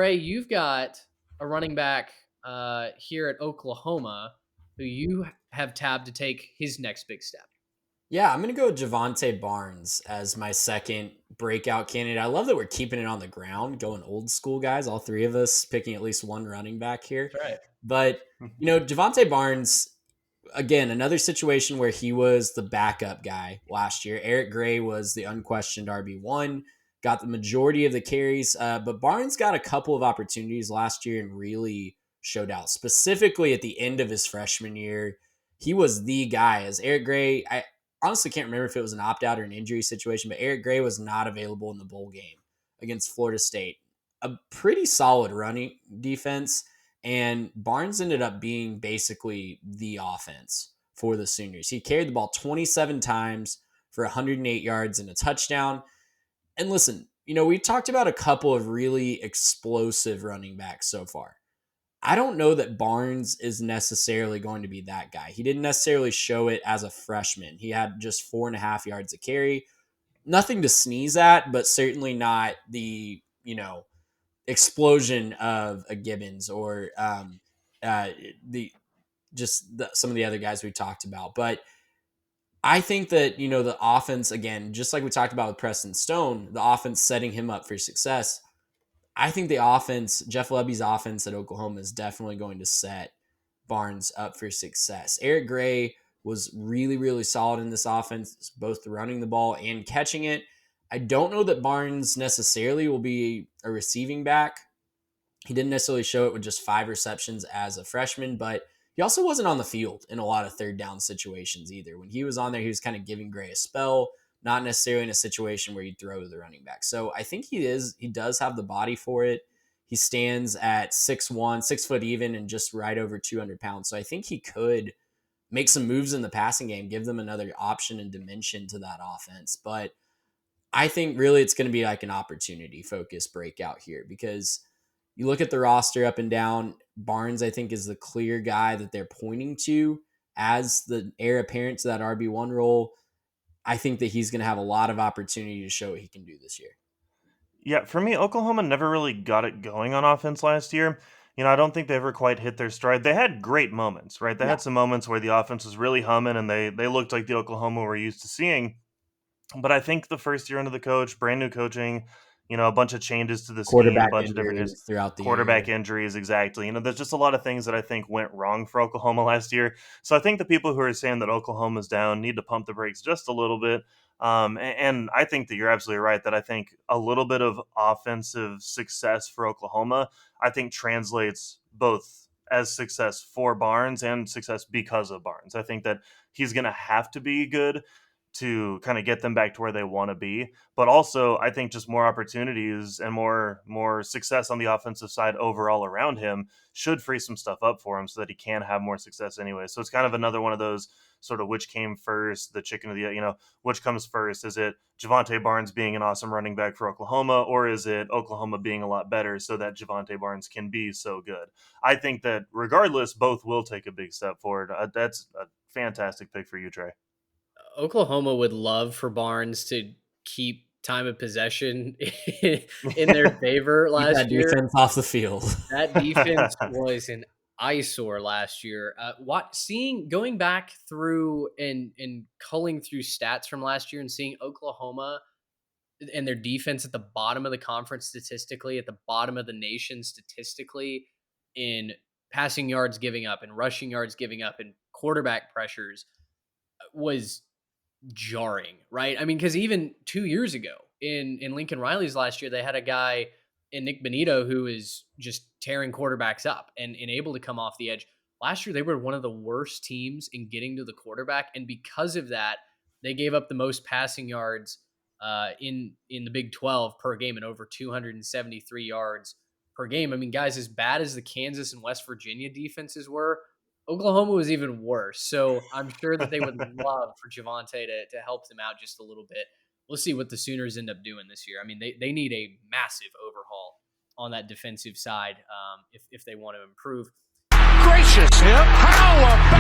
Trey, you've got a running back here at Oklahoma who you have tabbed to take his next big step. Yeah, I'm going to go with Javontae Barnes as my second breakout candidate. I love that we're keeping it on the ground, going old school, guys. All three of us picking at least one running back here. That's right. But, Javontae Barnes, again, another situation where he was the backup guy last year. Eric Gray was the unquestioned RB1, got the majority of the carries. But Barnes got a couple of opportunities last year and really showed out. Specifically at the end of his freshman year, he was the guy. As Eric Gray, I honestly can't remember if it was an opt-out or an injury situation, but Eric Gray was not available in the bowl game against Florida State. A pretty solid running defense, and Barnes ended up being basically the offense for the Sooners. He carried the ball 27 times for 108 yards and a touchdown. And listen, we've talked about a couple of really explosive running backs so far. I don't know that Barnes is necessarily going to be that guy. He didn't necessarily show it as a freshman. He had just 4.5 yards a carry. Nothing to sneeze at, but certainly not the, explosion of a Gibbons or some of the other guys we talked about. But I think that, the offense, again, just like we talked about with Preston Stone, the offense setting him up for success. I think the offense, Jeff Lebby's offense at Oklahoma, is definitely going to set Barnes up for success. Eric Gray was really, really solid in this offense, both running the ball and catching it. I don't know that Barnes necessarily will be a receiving back. He didn't necessarily show it with just 5 receptions as a freshman, but he also wasn't on the field in a lot of third down situations either. When he was on there, he was kind of giving Gray a spell, not necessarily in a situation where he'd throw to the running back. So I think he does have the body for it. He stands at 6'1", 6 foot even, and just right over 200 pounds. So I think he could make some moves in the passing game, give them another option and dimension to that offense. But I think really it's going to be like an opportunity focused breakout here, because you look at the roster up and down. Barnes, I think, is the clear guy that they're pointing to as the heir apparent to that RB1 role. I think that he's going to have a lot of opportunity to show what he can do this year. Yeah, for me, Oklahoma never really got it going on offense last year. I don't think they ever quite hit their stride. They had great moments, right? They had some moments where the offense was really humming and they looked like the Oklahoma we're used to seeing. But I think the first year under the coach, brand new coaching, a bunch of changes to the scheme, a bunch of different throughout the quarterback year. injuries, exactly. There's just a lot of things that I think went wrong for Oklahoma last year. So I think the people who are saying that Oklahoma's down need to pump the brakes just a little bit. And I think that you're absolutely right that I think a little bit of offensive success for Oklahoma, I think translates both as success for Barnes and success because of Barnes. I think that he's going to have to be good to kind of get them back to where they want to be. But also, I think just more opportunities and more success on the offensive side overall around him should free some stuff up for him so that he can have more success anyway. So it's kind of another one of those sort of which came first, the chicken or the, which comes first? Is it Javontae Barnes being an awesome running back for Oklahoma, or is it Oklahoma being a lot better so that Javontae Barnes can be so good? I think that regardless, both will take a big step forward. That's a fantastic pick for you, Trey. Oklahoma would love for Barnes to keep time of possession in their favor last year. Defense off the field. That defense was an eyesore last year. Going back through and culling through stats from last year and seeing Oklahoma and their defense at the bottom of the conference statistically, at the bottom of the nation statistically, in passing yards giving up and rushing yards giving up and quarterback pressures, was jarring, right? I mean, because even 2 years ago in Lincoln Riley's last year, they had a guy in Nick Benito who is just tearing quarterbacks up and able to come off the edge. Last year, they were one of the worst teams in getting to the quarterback, and because of that, they gave up the most passing yards in the Big 12 per game, and over 273 yards per game. I mean, guys, as bad as the Kansas and West Virginia defenses were, Oklahoma was even worse. So I'm sure that they would love for Javontae to help them out just a little bit. We'll see what the Sooners end up doing this year. I mean, they need a massive overhaul on that defensive side if they want to improve. Gracious, power